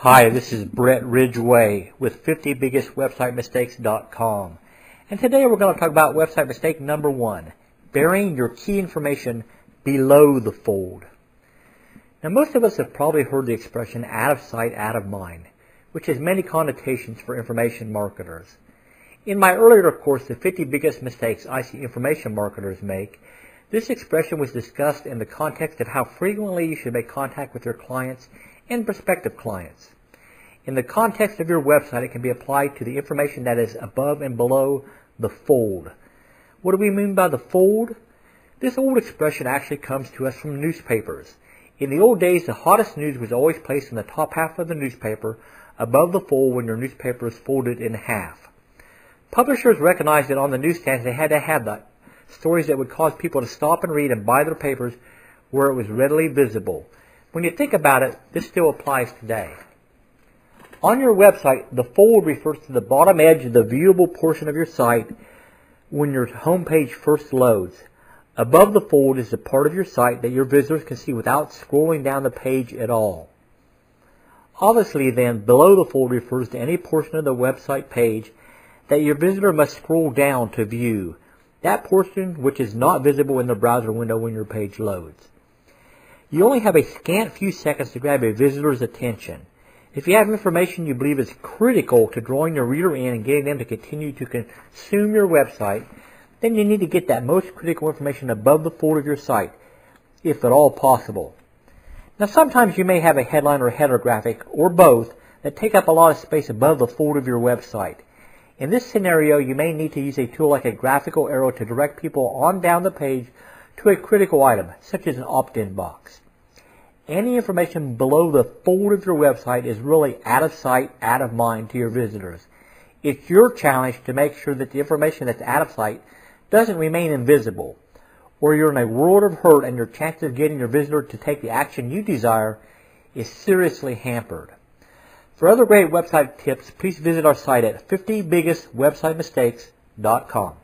Hi, this is Brett Ridgway with 50biggestwebsitemistakes.com. And today we're going to talk about website mistake number 1, burying your key information below the fold. Now most of us have probably heard the expression out of sight, out of mind, which has many connotations for information marketers. In my earlier course, the 50 biggest mistakes I see information marketers make, this expression was discussed in the context of how frequently you should make contact with your clients and prospective clients. In the context of your website, it can be applied to the information that is above and below the fold. What do we mean by the fold? This old expression actually comes to us from newspapers. In the old days, the hottest news was always placed in the top half of the newspaper, above the fold when your newspaper is folded in half. Publishers recognized that on the newsstands they had to have the stories that would cause people to stop and read and buy their papers where it was readily visible. When you think about it, this still applies today. On your website, the fold refers to the bottom edge of the viewable portion of your site when your home page first loads. Above the fold is the part of your site that your visitors can see without scrolling down the page at all. Obviously then, below the fold refers to any portion of the website page that your visitor must scroll down to view. That portion which is not visible in the browser window when your page loads. You only have a scant few seconds to grab a visitor's attention. If you have information you believe is critical to drawing your reader in and getting them to continue to consume your website, then you need to get that most critical information above the fold of your site, if at all possible. Now sometimes you may have a headline or a header graphic, or both, that take up a lot of space above the fold of your website. In this scenario, you may need to use a tool like a graphical arrow to direct people on down the page to a critical item, such as an opt-in box. Any information below the fold of your website is really out of sight, out of mind to your visitors. It's your challenge to make sure that the information that's out of sight doesn't remain invisible, or you're in a world of hurt and your chances of getting your visitor to take the action you desire is seriously hampered. For other great website tips, please visit our site at 50biggestwebsitemistakes.com.